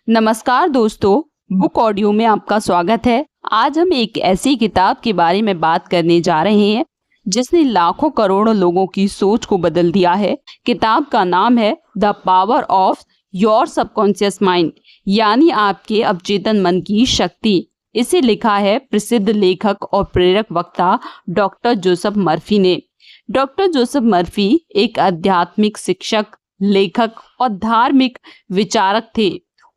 नमस्कार दोस्तों, book audio में आपका स्वागत है। आज हम एक ऐसी किताब के बारे में बात करने जा रहे हैं जिसने लाखों करोड़ों लोगों की सोच को बदल दिया है। किताब का नाम है the power of your subconscious mind, यानी आपके अवचेतन मन की शक्ति। इसे लिखा है प्रसिद्ध लेखक और प्रेरक वक्ता डॉक्टर जोसेफ मर्फी ने। डॉक्टर जोसेफ मर्फी एक आध्यात्मिक शिक्षक, लेखक और धार्मिक विचारक थे।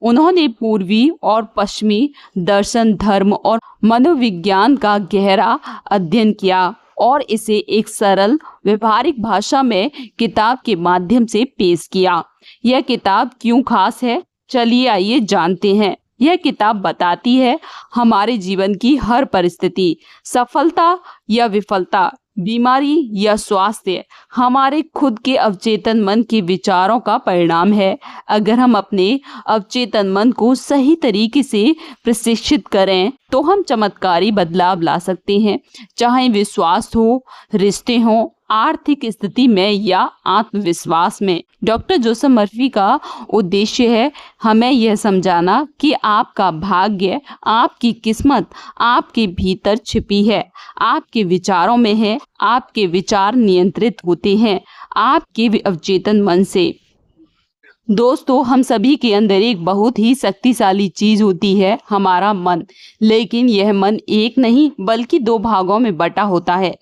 उन्होंने पूर्वी और पश्चिमी दर्शन, धर्म और मनोविज्ञान का गहरा अध्ययन किया और इसे एक सरल व्यवहारिक भाषा में किताब के माध्यम से पेश किया। यह किताब क्यों खास है, चलिए आइए जानते हैं। यह किताब बताती है हमारे जीवन की हर परिस्थिति, सफलता या विफलता, बीमारी या स्वास्थ्य, हमारे खुद के अवचेतन मन के विचारों का परिणाम है। अगर हम अपने अवचेतन मन को सही तरीके से प्रशिक्षित करें तो हम चमत्कारी बदलाव ला सकते हैं, चाहे विश्वास हो, रिश्ते हो, आर्थिक स्थिति में या आत्मविश्वास में। डॉक्टर जोसेफ मर्फी का उद्देश्य है हमें यह समझाना कि आपका भाग्य, आपकी किस्मत आपके भीतर छिपी है, आपके विचारों में है। आपके विचार नियंत्रित होते हैं आपके अवचेतन मन से। दोस्तों, हम सभी के अंदर एक बहुत ही शक्तिशाली चीज होती है, हमारा मन। लेकिन यह मन एक नहीं बल्कि दो भागों में बटा होता है।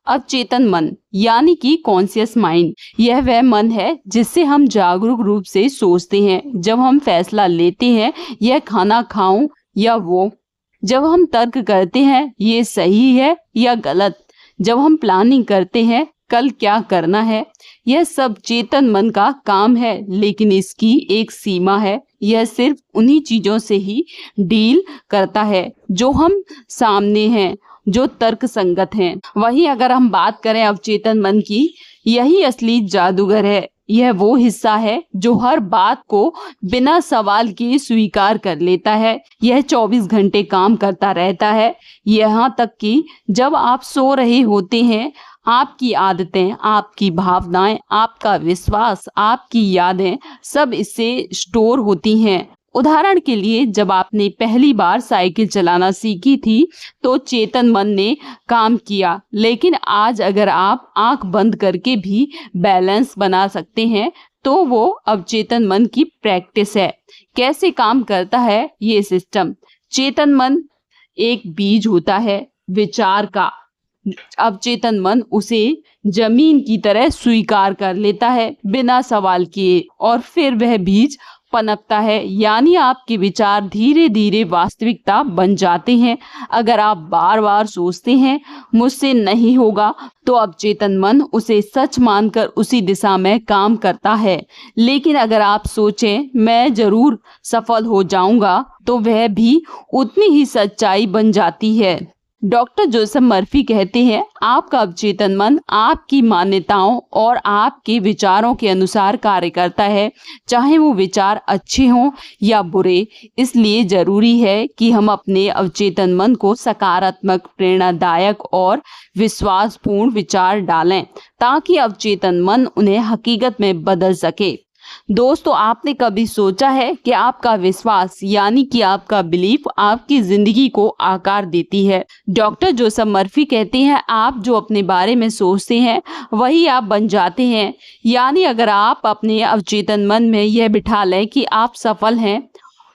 अवचेतन मन यानी कि कॉन्शियस माइंड, यह वह मन है जिससे हम जागरूक रूप से सोचते हैं। जब हम फैसला लेते हैं, यह खाना खाऊं या वो। जब हम तर्क करते हैं, ये सही है या गलत। जब हम प्लानिंग करते हैं, कल क्या करना है। यह सब चेतन मन का काम है, लेकिन इसकी एक सीमा है। यह सिर्फ उन्हीं चीजों से ही डील करता है जो हम सामने हैं, जो तर्क संगत हैं। वहीं अगर हम बात करें अवचेतन मन की, यही असली जादूगर है। यह वो हिस्सा है जो हर बात को बिना सवाल के स्वीकार कर लेता है। यह 24 घंटे काम करता रहता है, यहाँ तक कि जब आप सो रहे होते हैं। आपकी आदतें, आपकी भावनाएं, आपका विश्वास, आपकी यादें सब इससे स्टोर होती हैं। उदाहरण के लिए, जब आपने पहली बार साइकिल चलाना सीखी थी तो चेतन मन ने काम किया, लेकिन आज अगर आप आंख बंद करके भी बैलेंस बना सकते हैं तो वो अवचेतन मन की प्रैक्टिस है। कैसे काम करता है ये सिस्टम? चेतन मन एक बीज होता है विचार का। अवचेतन मन उसे जमीन की तरह स्वीकार कर लेता है बिना सवाल किए, और फिर वह बीज पनपता है, यानी आपके विचार धीरे धीरे वास्तविकता बन जाते हैं। अगर आप बार बार सोचते हैं मुझसे नहीं होगा, तो अवचेतन मन उसे सच मानकर उसी दिशा में काम करता है। लेकिन अगर आप सोचें मैं जरूर सफल हो जाऊंगा, तो वह भी उतनी ही सच्चाई बन जाती है। डॉक्टर जोसेफ मर्फी कहते हैं आपका अवचेतन मन आपकी मान्यताओं और आपके विचारों के अनुसार कार्य करता है, चाहे वो विचार अच्छे हों या बुरे। इसलिए जरूरी है कि हम अपने अवचेतन मन को सकारात्मक, प्रेरणादायक और विश्वासपूर्ण विचार डालें, ताकि अवचेतन मन उन्हें हकीकत में बदल सके। दोस्तों, आपने कभी सोचा है कि आपका विश्वास यानी कि आपका बिलीफ आपकी जिंदगी को आकार देती है? डॉक्टर जोसेफ मर्फी कहते हैं आप जो अपने बारे में सोचते हैं वही आप बन जाते हैं। यानी अगर आप अपने अवचेतन मन में यह बिठा लें कि आप सफल हैं,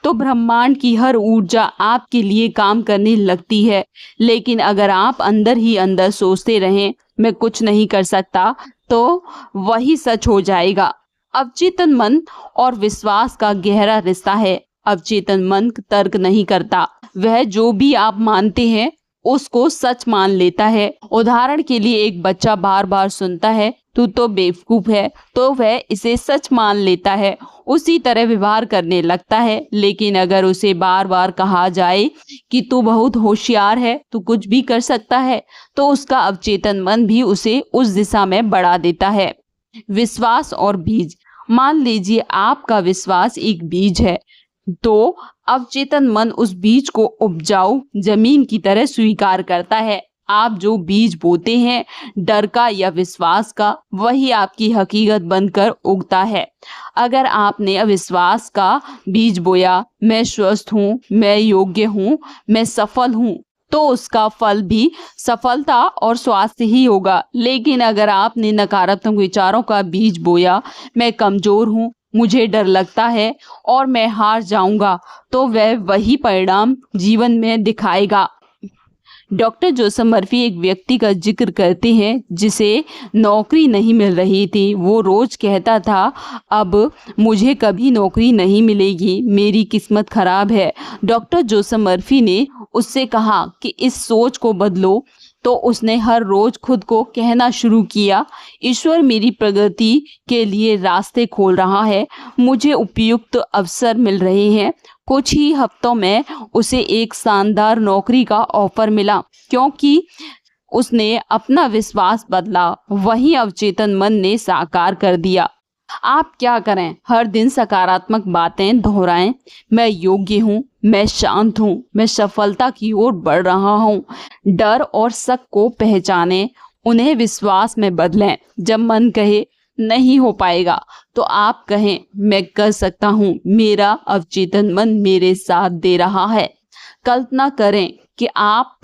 तो ब्रह्मांड की हर ऊर्जा आपके लिए काम करने लगती है। लेकिन अगर आप अंदर ही अंदर सोचते रहें मैं कुछ नहीं कर सकता, तो वही सच हो जाएगा। अवचेतन मन और विश्वास का गहरा रिश्ता है। अवचेतन मन तर्क नहीं करता, वह जो भी आप मानते हैं उसको सच मान लेता है। उदाहरण के लिए, एक बच्चा बार बार सुनता है तू तो बेवकूफ है, तो वह इसे सच मान लेता है, उसी तरह व्यवहार करने लगता है। लेकिन अगर उसे बार बार कहा जाए कि तू बहुत होशियार है, तू कुछ भी कर सकता है, तो उसका अवचेतन मन भी उसे उस दिशा में बढ़ा देता है। विश्वास और बीज। मान लीजिए आपका विश्वास एक बीज है, तो अवचेतन मन उस बीज को उपजाऊ जमीन की तरह स्वीकार करता है। आप जो बीज बोते हैं, डर का या विश्वास का, वही आपकी हकीकत बनकर उगता है। अगर आपने अविश्वास का बीज बोया, मैं स्वस्थ हूँ, मैं योग्य हूँ, मैं सफल हूँ, तो उसका फल भी सफलता और स्वास्थ्य ही होगा। लेकिन अगर आपने नकारात्मक विचारों का बीज बोया, मैं कमजोर हूँ, मुझे डर लगता है और मैं हार जाऊंगा, तो वह वही परिणाम जीवन में दिखाएगा। डॉक्टर जोसेफ मर्फी एक व्यक्ति का जिक्र करते हैं जिसे नौकरी नहीं मिल रही थी। वो रोज कहता था, अब मुझे कभी नौकरी नहीं मिलेगी, मेरी किस्मत खराब है। डॉक्टर जोसेफ मर्फी ने उससे कहा कि इस सोच को बदलो। तो उसने हर रोज खुद को कहना शुरू किया, ईश्वर मेरी प्रगति के लिए रास्ते खोल रहा है, मुझे उपयुक्त अवसर मिल रहे हैं। कुछ ही हफ्तों में उसे एक शानदार नौकरी का ऑफर मिला, क्योंकि उसने अपना विश्वास बदला, वही अवचेतन मन ने साकार कर दिया। आप क्या करें? हर दिन सकारात्मक बातें दोहराएं। मैं योग्य हूँ, मैं शांत हूँ, मैं सफलता की ओर बढ़ रहा हूँ। डर और शक को पहचानें, उन्हें विश्वास में बदलें। जब मन कहे नहीं हो पाएगा, तो आप कहें मैं कर सकता हूँ, मेरा अवचेतन मन मेरे साथ दे रहा है। कल्पना करें कि आप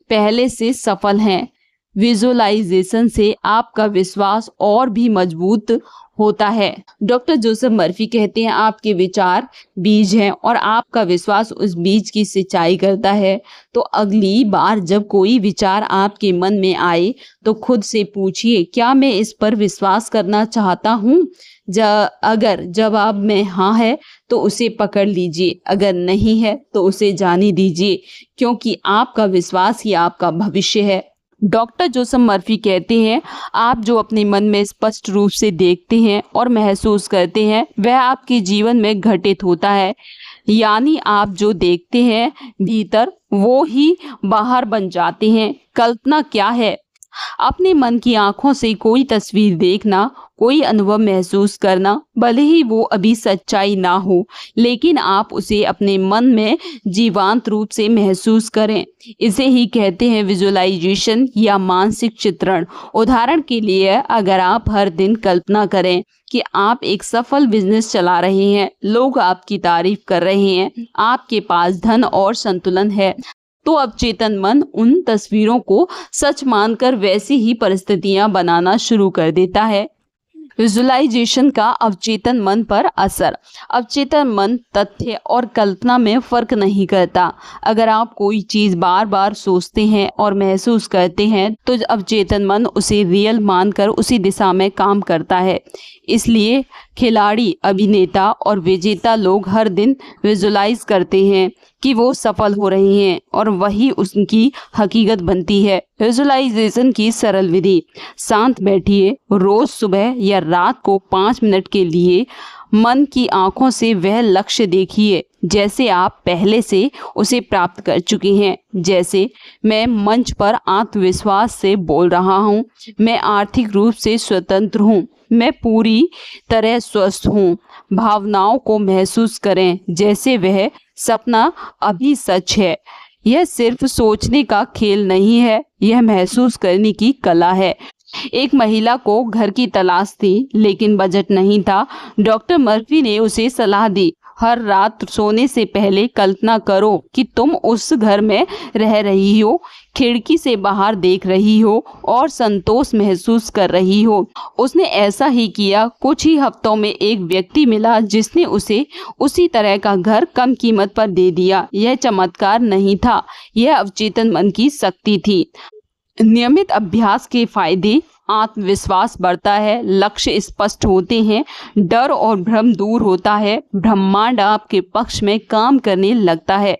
पहले से सफल हैं। विजुअलाइजेशन से आपका विश्वास और भी मजबूत होता है। डॉक्टर जोसेफ मर्फी कहते हैं, आपके विचार बीज हैं और आपका विश्वास उस बीज की सिंचाई करता है। तो अगली बार जब कोई विचार आपके मन में आए, तो खुद से पूछिए, क्या मैं इस पर विश्वास करना चाहता हूँ? अगर जवाब में हाँ है, तो उसे पकड़ लीजिए, अगर नहीं है तो उसे जाने दीजिए, क्योंकि आपका विश्वास ही आपका भविष्य है। डॉक्टर जोसेफ मर्फी कहते हैं, आप जो अपने मन में स्पष्ट रूप से देखते हैं और महसूस करते हैं, वह आपके जीवन में घटित होता है। यानी आप जो देखते हैं भीतर, वो ही बाहर बन जाते हैं। कल्पना क्या है? अपने मन की आंखों से कोई तस्वीर देखना, कोई अनुभव महसूस करना, भले ही वो अभी सच्चाई ना हो, लेकिन आप उसे अपने मन में जीवंत रूप से महसूस करें। इसे ही कहते हैं विजुअलाइजेशन या मानसिक चित्रण। उदाहरण के लिए, अगर आप हर दिन कल्पना करें कि आप एक सफल बिजनेस चला रहे हैं, लोग आपकी तारीफ कर रहे हैं, आपके पास धन और संतुलन है, तो अवचेतन मन उन तस्वीरों को सच मानकर वैसी ही परिस्थितियां बनाना शुरू कर देता है। विजुअलाइजेशन का अवचेतन मन पर असर। अवचेतन मन तथ्य और कल्पना में फर्क नहीं करता। अगर आप कोई चीज बार बार सोचते हैं और महसूस करते हैं, तो अवचेतन मन उसे रियल मानकर उसी दिशा में काम करता है। इसलिए खिलाड़ी, अभिनेता और विजेता लोग हर दिन विजुअलाइज करते हैं कि वो सफल हो रहे हैं और वही उनकी हकीकत बनती है। विजुअलाइजेशन की सरल विधि। शांत बैठिए, रोज सुबह या रात को 5 मिनट के लिए मन की आंखों से वह लक्ष्य देखिए जैसे आप पहले से उसे प्राप्त कर चुके हैं। जैसे, मैं मंच पर आत्मविश्वास से बोल रहा हूँ, मैं आर्थिक रूप से स्वतंत्र हूँ, मैं पूरी तरह स्वस्थ हूँ। भावनाओं को महसूस करें जैसे वह सपना अभी सच है। यह सिर्फ सोचने का खेल नहीं है, यह महसूस करने की कला है। एक महिला को घर की तलाश थी, लेकिन बजट नहीं था। डॉक्टर मर्फी ने उसे सलाह दी, हर रात सोने से पहले कल्पना करो कि तुम उस घर में रह रही हो, खिड़की से बाहर देख रही हो और संतोष महसूस कर रही हो। उसने ऐसा ही किया। कुछ ही हफ्तों में एक व्यक्ति मिला जिसने उसे उसी तरह का घर कम कीमत पर दे दिया। यह चमत्कार नहीं था, यह अवचेतन मन की शक्ति थी। नियमित अभ्यास के फायदे। आत्मविश्वास बढ़ता है, लक्ष्य स्पष्ट होते हैं, डर और भ्रम दूर होता है, ब्रह्मांड आपके पक्ष में काम करने लगता है।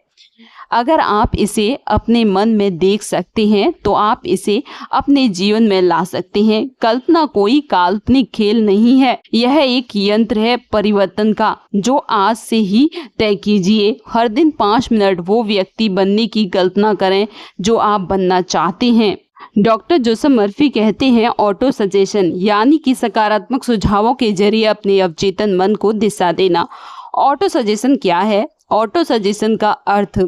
अगर आप इसे अपने मन में देख सकते हैं, तो आप इसे अपने जीवन में ला सकते हैं। कल्पना कोई काल्पनिक खेल नहीं है, यह एक यंत्र है परिवर्तन का, जो आज से ही तय कीजिए। हर दिन 5 मिनट वो व्यक्ति बनने की कल्पना करें जो आप बनना चाहते हैं। डॉक्टर जोसेफ मर्फी कहते हैं, ऑटो सजेशन यानी कि सकारात्मक सुझावों के जरिए अपने अवचेतन मन को दिशा देना। ऑटो सजेशन क्या है? ऑटो सजेशन का अर्थ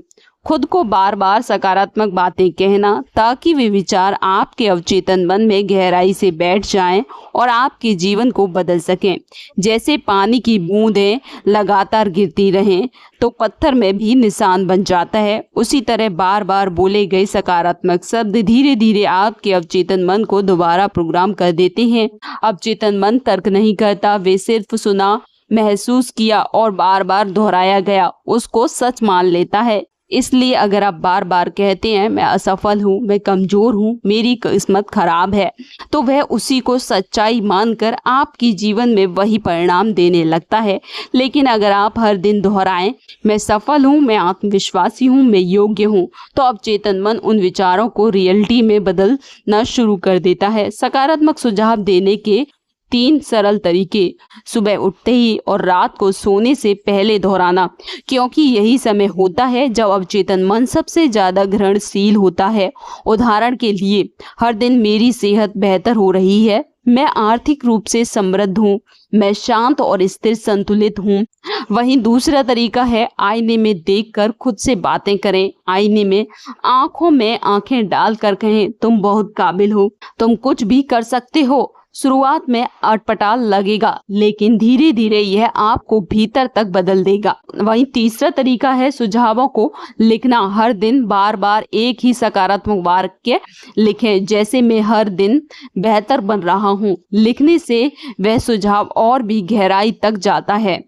खुद को बार बार सकारात्मक बातें कहना ताकि वे विचार आपके अवचेतन मन में गहराई से बैठ जाएं और आपके जीवन को बदल सकें। जैसे पानी की बूंदें लगातार गिरती रहें तो पत्थर में भी निशान बन जाता है, उसी तरह बार बार बोले गए सकारात्मक शब्द धीरे धीरे आपके अवचेतन मन को दोबारा प्रोग्राम कर देते हैं। अवचेतन मन तर्क नहीं करता, वे सिर्फ सुना, महसूस किया और बार बार दोहराया गया उसको सच मान लेता है। इसलिए अगर आप बार बार कहते हैं मैं असफल हूँ, मैं कमजोर हूँ, मेरी किस्मत खराब है, तो वह उसी को सच्चाई मानकर आपकी जीवन में वही परिणाम देने लगता है। लेकिन अगर आप हर दिन दोहराएं मैं सफल हूँ, मैं आत्मविश्वासी हूँ, मैं योग्य हूँ, तो अवचेतन मन उन विचारों को रियलिटी में बदलना शुरू कर देता है। सकारात्मक सुझाव देने के 3 सरल तरीके। सुबह उठते ही और रात को सोने से पहले दोहराना, क्योंकि यही समय होता है जब अवचेतन मन सबसे ज्यादा ग्रहणशील होता है। उदाहरण के लिए, हर दिन मेरी सेहत बेहतर हो रही है, मैं आर्थिक रूप से समृद्ध हूँ, मैं शांत और स्थिर संतुलित हूँ। वहीं दूसरा तरीका है आईने में देखकर खुद से बातें करें। आईने में आंखों में आंखें डालकर कहें तुम बहुत काबिल हो, तुम कुछ भी कर सकते हो। शुरुआत में अटपटा लगेगा, लेकिन धीरे धीरे यह आपको भीतर तक बदल देगा। वहीं तीसरा तरीका है सुझावों को लिखना। हर दिन बार बार एक ही सकारात्मक वाक्य लिखें, जैसे मैं हर दिन बेहतर बन रहा हूँ। लिखने से वह सुझाव और भी गहराई तक जाता है।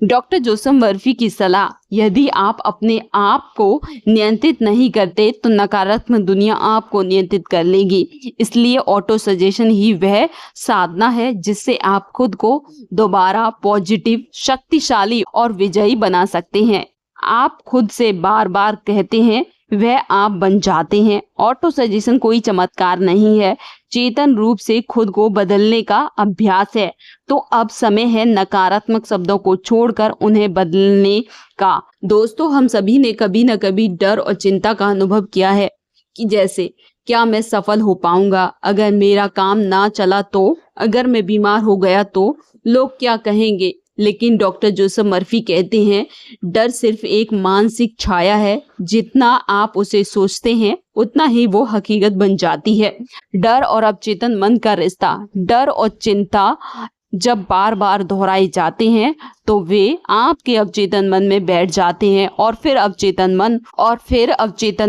डॉक्टर जोसेफ मर्फी की सलाह, यदि आप अपने आप को नियंत्रित नहीं करते तो नकारात्मक दुनिया आपको नियंत्रित कर लेगी। इसलिए ऑटो सजेशन ही वह साधना है जिससे आप खुद को दोबारा पॉजिटिव, शक्तिशाली और विजयी बना सकते हैं। आप खुद से बार बार कहते हैं वह आप बन जाते हैं। ऑटो सजेशन कोई चमत्कार नहीं है, चेतन रूप से खुद को बदलने का अभ्यास है। तो अब समय है नकारात्मक शब्दों को छोड़कर उन्हें बदलने का। दोस्तों, हम सभी ने कभी न कभी डर और चिंता का अनुभव किया है कि जैसे क्या मैं सफल हो पाऊंगा, अगर मेरा काम ना चला तो, अगर मैं बीमार हो गया तो, लोग क्या कहेंगे। लेकिन डॉक्टर जोसेफ मर्फी कहते हैं डर सिर्फ एक मानसिक छाया है, जितना आप उसे सोचते हैं उतना ही वो हकीकत बन जाती है। डर और अवचेतन मन का रिश्ता। डर और चिंता जब बार बार दोहराए जाते हैं तो वे आपके अवचेतन मन में बैठ जाते हैं और फिर अवचेतन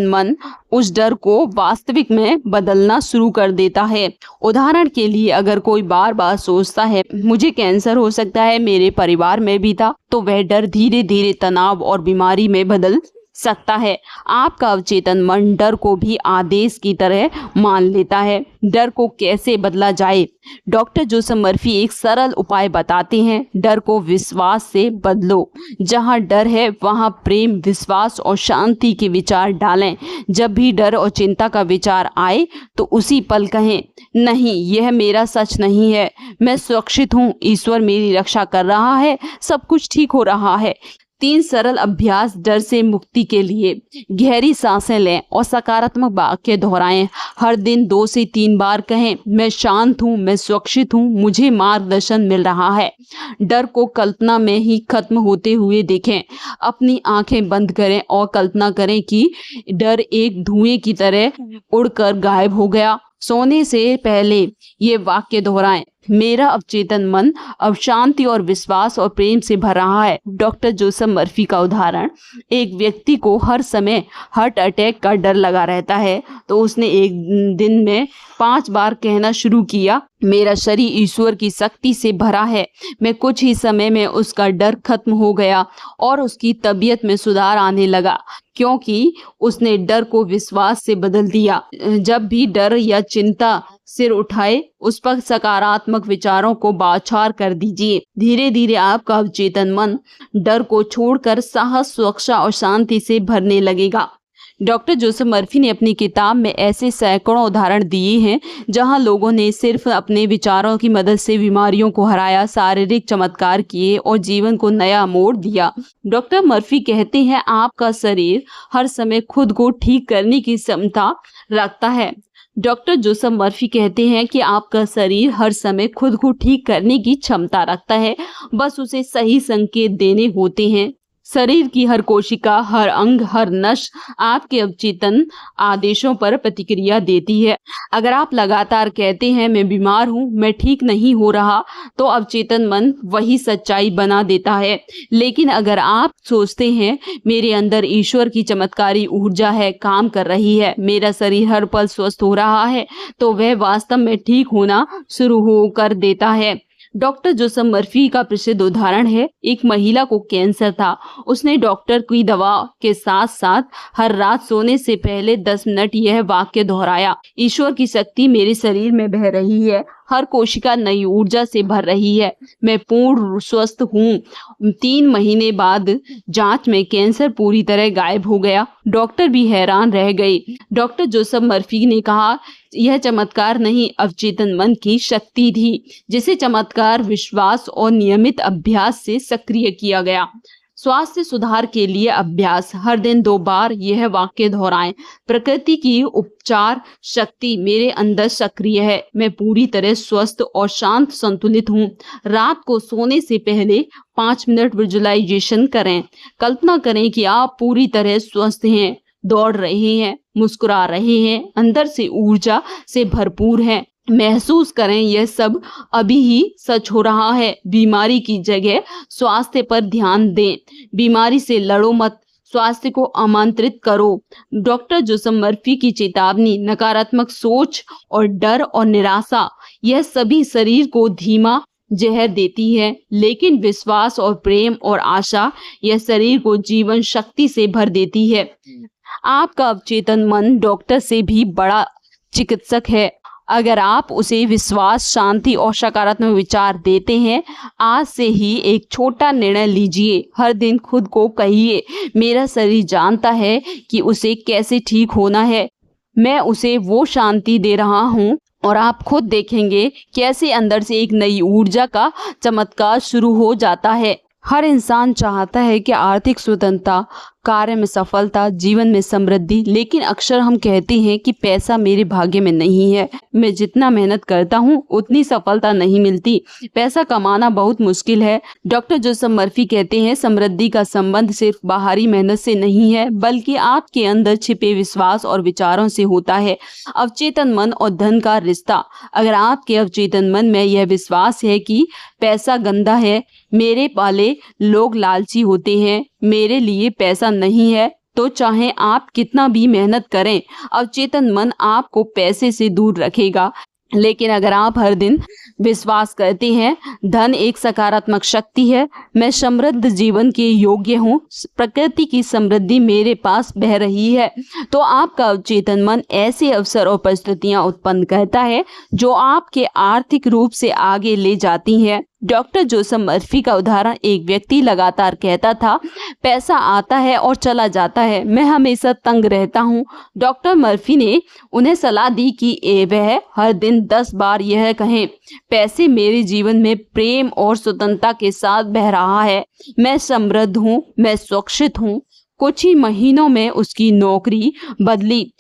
मन उस डर को वास्तविक में बदलना शुरू कर देता है। उदाहरण के लिए, अगर कोई बार बार सोचता है मुझे कैंसर हो सकता है, मेरे परिवार में भी था, तो वह डर धीरे धीरे तनाव और बीमारी में बदल सकता है। आपका अवचेतन मन डर को भी आदेश की तरह मान लेता है। डर को कैसे बदला जाए? डॉक्टर जोसेफ मर्फी एक सरल उपाय बताते हैं। डर को विश्वास से बदलो। जहां डर है वहां प्रेम, विश्वास और शांति के विचार डालें। जब भी डर और चिंता का विचार आए तो उसी पल कहें नहीं, यह मेरा सच नहीं है, मैं सुरक्षित हूँ, ईश्वर मेरी रक्षा कर रहा है, सब कुछ ठीक हो रहा है। 3 सरल अभ्यास डर से मुक्ति के लिए। गहरी सांसें लें और सकारात्मक वाक्य दोहराएं। हर दिन 2 से 3 बार कहें मैं शांत हूँ, मैं सुरक्षित हूँ, मुझे मार्गदर्शन मिल रहा है। डर को कल्पना में ही खत्म होते हुए देखें। अपनी आंखें बंद करें और कल्पना करें कि डर एक धुएं की तरह उड़कर गायब हो गया। सोने से पहले ये वाक्य दोहराएं, मेरा अवचेतन मन अब शांति और विश्वास और प्रेम से भर रहा है। डॉक्टर जोसेफ मर्फी का उदाहरण, एक व्यक्ति को हर समय हार्ट अटैक का डर लगा रहता है, तो उसने एक दिन में 5 बार कहना शुरू किया मेरा शरीर ईश्वर की शक्ति से भरा है। मैं कुछ ही समय में उसका डर खत्म हो गया और उसकी तबीयत में सुधार आने लगा, क्योंकि उसने डर को विश्वास से बदल दिया। जब भी डर या चिंता सिर उठाए, उस पर सकारात्मक विचारों को बौछार कर दीजिए। धीरे धीरे आपका अवचेतन मन डर को छोड़कर साहस, सुरक्षा और शांति से भरने लगेगा। डॉक्टर जोसेफ मर्फी ने अपनी किताब में ऐसे सैकड़ों उदाहरण दिए हैं जहां लोगों ने सिर्फ अपने विचारों की मदद से बीमारियों को हराया, शारीरिक चमत्कार किए और जीवन को नया मोड़ दिया। डॉक्टर मर्फी कहते हैं आपका शरीर हर समय खुद को ठीक करने की क्षमता रखता है। डॉक्टर जोसेफ मर्फी कहते हैं कि आपका शरीर हर समय खुद को ठीक करने की क्षमता रखता है, बस उसे सही संकेत देने होते हैं। शरीर की हर कोशिका, हर अंग, हर नस आपके अवचेतन आदेशों पर प्रतिक्रिया देती है। अगर आप लगातार कहते हैं मैं बीमार हूँ, मैं ठीक नहीं हो रहा, तो अवचेतन मन वही सच्चाई बना देता है। लेकिन अगर आप सोचते हैं मेरे अंदर ईश्वर की चमत्कारी ऊर्जा है, काम कर रही है, मेरा शरीर हर पल स्वस्थ हो रहा है, तो वह वास्तव में ठीक होना शुरू हो कर देता है। डॉक्टर जोसेफ मर्फी का प्रसिद्ध उदाहरण है। एक महिला को कैंसर था। उसने डॉक्टर की दवा के साथ साथ हर रात सोने से पहले 10 मिनट यह वाक्य दोहराया, ईश्वर की शक्ति मेरे शरीर में बह रही है, हर कोशिका नई ऊर्जा से भर रही है, मैं पूर्ण स्वस्थ हूँ। 3 महीने बाद जांच में कैंसर पूरी तरह गायब हो गया। डॉक्टर भी हैरान रह गए। डॉक्टर जोसेफ मर्फी ने कहा, यह चमत्कार नहीं, अवचेतन मन की शक्ति थी, जिसे चमत्कार विश्वास और नियमित अभ्यास से सक्रिय किया गया। स्वास्थ्य सुधार के लिए अभ्यास। हर दिन 2 बार यह वाक्य दोहराएं, प्रकृति की उपचार शक्ति मेरे अंदर सक्रिय है, मैं पूरी तरह स्वस्थ और शांत संतुलित हूँ। रात को सोने से पहले 5 मिनट विजुअलाइजेशन करें। कल्पना करें कि आप पूरी तरह स्वस्थ हैं, दौड़ रहे हैं, मुस्कुरा रहे हैं, अंदर से ऊर्जा से भरपूर हैं। महसूस करें यह सब अभी ही सच हो रहा है। बीमारी की जगह स्वास्थ्य पर ध्यान दें। बीमारी से लड़ो मत, स्वास्थ्य को आमंत्रित करो। डॉक्टर जोसेफ मर्फी की चेतावनी, नकारात्मक सोच और डर और निराशा, यह सभी शरीर को धीमा जहर देती है, लेकिन विश्वास और प्रेम और आशा यह शरीर को जीवन शक्ति से भर देती है। आपका अवचेतन मन डॉक्टर से भी बड़ा चिकित्सक है। अगर आप उसे विश्वास, शांति और सकारात्मक विचार देते हैं, आज से ही एक छोटा निर्णय लीजिए। हर दिन खुद को कहिए, मेरा शरीर जानता है कि उसे कैसे ठीक होना है, मैं उसे वो शांति दे रहा हूँ। और आप खुद देखेंगे कैसे अंदर से एक नई ऊर्जा का चमत्कार शुरू हो जाता है। हर इंसान चाहता है कि आर्थिक स्वतंत्रता, कार्य में सफलता, जीवन में समृद्धि, लेकिन अक्सर हम कहते हैं कि पैसा मेरे भाग्य में नहीं है, मैं जितना मेहनत करता हूँ उतनी सफलता नहीं मिलती, पैसा कमाना बहुत मुश्किल है। डॉक्टर जोसेफ मर्फी कहते हैं, समृद्धि का संबंध सिर्फ बाहरी मेहनत से नहीं है, बल्कि आपके अंदर छिपे विश्वास और विचारों से होता है। अवचेतन मन और धन का रिश्ता। अगर आपके अवचेतन मन में यह विश्वास है कि पैसा गंदा है, मेरे वाले लोग लालची होते हैं, मेरे लिए पैसा नहीं है, तो चाहे आप कितना भी मेहनत करें, अवचेतन मन आपको पैसे से दूर रखेगा। लेकिन अगर आप हर दिन विश्वास करते हैं, धन एक सकारात्मक शक्ति है, मैं समृद्ध जीवन के योग्य हूँ, प्रकृति की समृद्धि मेरे पास बह रही है, तो आपका अवचेतन मन ऐसे अवसर और परिस्थितियां उत्पन्न करता है जो आपके आर्थिक रूप से आगे ले जाती हैं। डॉक्टर जोसेफ मर्फी का उदाहरण, एक व्यक्ति लगातार कहता था, पैसा आता है और चला जाता है, मैं हमेशा तंग रहता हूँ। डॉक्टर मर्फी ने उन्हें सलाह दी कि वह हर दिन 10 बार यह कहें, पैसे मेरे जीवन में प्रेम और स्वतंत्रता के साथ बह रहा है, मैं समृद्ध हूँ, मैं सुरक्षित हूँ। कुछ ही महीनों में उसकी नौकरी बदली,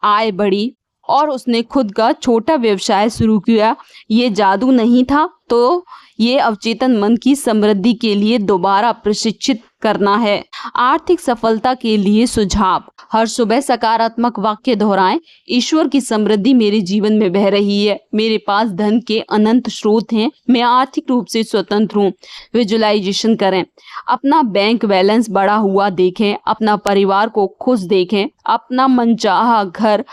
आय बढ़ी और उसने खुद का छोटा व्यवसाय शुरू किया। ये जादू नहीं था, तो ये अवचेतन मन की समृद्धि के लिए दोबारा प्रशिक्षित करना है। आर्थिक सफलता के लिए सुझाव। हर सुबह सकारात्मक वाक्य दोहराएं, ईश्वर की समृद्धि मेरे जीवन में बह रही है, मेरे पास धन के अनंत स्रोत हैं, मैं आर्थिक रूप से स्वतंत्र हूँ। विजुअलाइजेशन करें, अपना बैंक बैलेंस बढ़ा हुआ देखें, अपना परिवार को खुश देखें, अपना मनचाहा घर,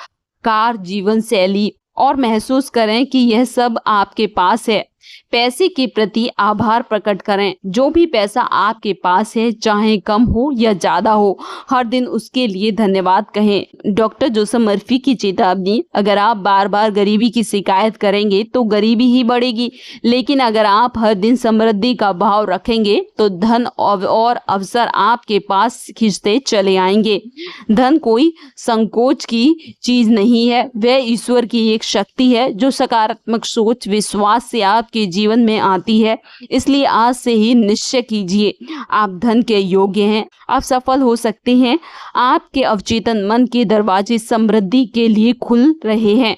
कार, जीवन शैली, और महसूस करें कि यह सब आपके पास है। पैसे के प्रति आभार प्रकट करें, जो भी पैसा आपके पास है, चाहे कम हो या ज्यादा हो, हर दिन उसके लिए धन्यवाद कहें। डॉक्टर जोसेफ मर्फी की चेतावनी, अगर आप बार बार गरीबी की शिकायत करेंगे तो गरीबी ही बढ़ेगी, लेकिन अगर आप हर दिन समृद्धि का भाव रखेंगे तो धन और अवसर आपके पास खिंचते चले आएंगे। धन कोई संकोच की चीज नहीं है, वह ईश्वर की एक शक्ति है जो सकारात्मक सोच, विश्वास से आपके जीवन में आती है। इसलिए आज से ही निश्चय कीजिए, आप धन के योग्य हैं, आप सफल हो सकते हैं, आपके अवचेतन मन के दरवाजे समृद्धि के लिए खुल रहे हैं।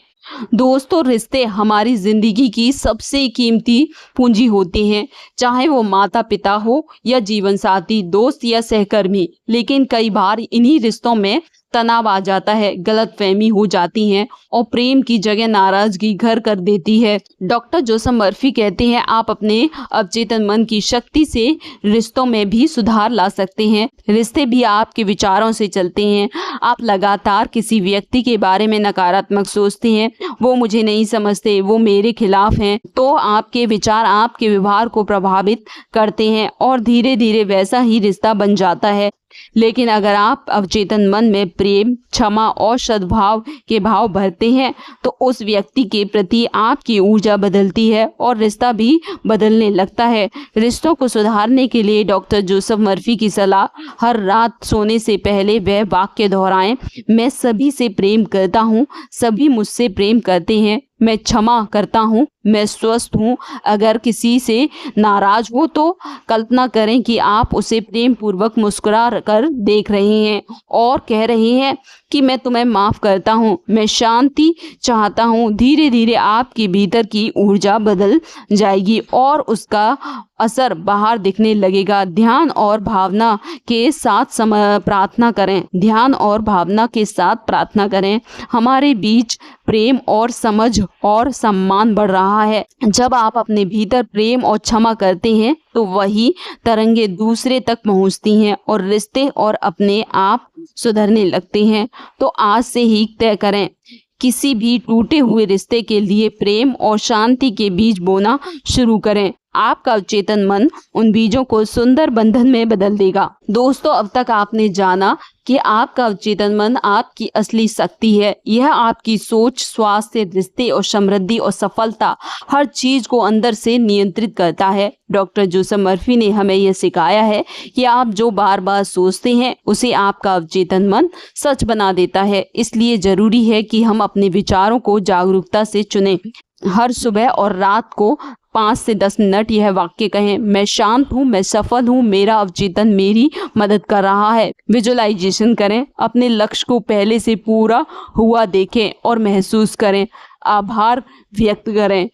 दोस्तों, रिश्ते हमारी जिंदगी की सबसे कीमती पूंजी होते हैं, चाहे वो माता पिता हो या जीवन साथी, दोस्त या सहकर्मी। लेकिन कई बार इन्हीं रिश्तों में तनाव आ जाता है, गलतफहमी हो जाती है और प्रेम की जगह नाराजगी घर कर देती है। डॉक्टर जोसेफ मर्फी कहते हैं, आप अपने अवचेतन मन की शक्ति से रिश्तों में भी सुधार ला सकते हैं। रिश्ते भी आपके विचारों से चलते हैं। आप लगातार किसी व्यक्ति के बारे में नकारात्मक सोचते हैं, वो मुझे नहीं समझते, वो मेरे खिलाफ हैं, तो आपके विचार आपके व्यवहार को प्रभावित करते हैं और धीरे धीरे वैसा ही रिश्ता बन जाता है। लेकिन अगर आप अवचेतन मन में प्रेम, क्षमा और सद्भाव के भाव भरते हैं तो उस व्यक्ति के प्रति आपकी ऊर्जा बदलती है और रिश्ता भी बदलने लगता है। रिश्तों को सुधारने के लिए डॉक्टर जोसेफ मर्फी की सलाह, हर रात सोने से पहले वह वाक्य दोहराएं, मैं सभी से प्रेम करता हूँ, सभी मुझसे प्रेम करते हैं, मैं क्षमा करता हूँ, मैं स्वस्थ हूँ। अगर किसी से नाराज हो तो कल्पना करें कि आप उसे प्रेम पूर्वक मुस्कुरा कर देख रहे हैं और कह रहे हैं कि मैं तुम्हें माफ करता हूँ, मैं शांति चाहता हूँ। धीरे धीरे आपकी भीतर की ऊर्जा बदल जाएगी और उसका असर बाहर दिखने लगेगा। ध्यान और भावना के साथ प्रार्थना करें। ध्यान और भावना के साथ प्रार्थना करें। हमारे बीच प्रेम और समझ और सम्मान बढ़ रहा है। जब आप अपने भीतर प्रेम और क्षमा करते हैं तो वही तरंगे दूसरे तक पहुंचती हैं और रिश्ते और अपने आप सुधरने लगते हैं। तो आज से ही तय करें, किसी भी टूटे हुए रिश्ते के लिए प्रेम और शांति के बीज बोना शुरू करें। आपका अवचेतन मन उन बीजों को सुंदर बंधन में बदल देगा। दोस्तों, अब तक आपने जाना कि आपका अवचेतन मन आपकी असली शक्ति है। यह आपकी सोच, स्वास्थ्य, रिश्ते और समृद्धि और सफलता, हर चीज को अंदर से नियंत्रित करता है। डॉक्टर जोसेफ मर्फी ने हमें यह सिखाया है कि आप जो बार बार सोचते हैं उसे आपका अवचेतन मन सच बना देता है। इसलिए जरूरी है कि हम अपने विचारों को जागरूकता से चुनें। हर सुबह और रात को 5 से 10 मिनट यह वाक्य कहें, मैं शांत हूँ, मैं सफल हूँ, मेरा अवचेतन मेरी मदद कर रहा है। विजुअलाइजेशन करें, अपने लक्ष्य को पहले से पूरा हुआ देखें और महसूस करें। आभार व्यक्त करें,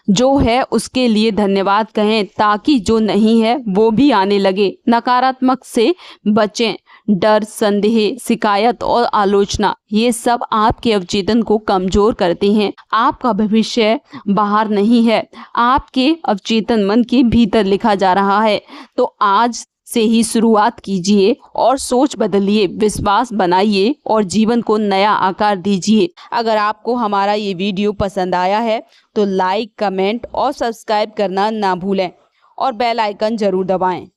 जो है उसके लिए धन्यवाद कहें ताकि जो नहीं है वो भी आने लगे। नकारात्मक से बचें। डर, संदेह, शिकायत और आलोचना, ये सब आपके अवचेतन को कमजोर करते हैं। आपका भविष्य बाहर नहीं है, आपके अवचेतन मन के भीतर लिखा जा रहा है। तो आज से ही शुरुआत कीजिए और सोच बदलिए, विश्वास बनाइए और जीवन को नया आकार दीजिए। अगर आपको हमारा ये वीडियो पसंद आया है तो लाइक, कमेंट और सब्सक्राइब करना ना भूलें और बेल आइकन जरूर दबाएं।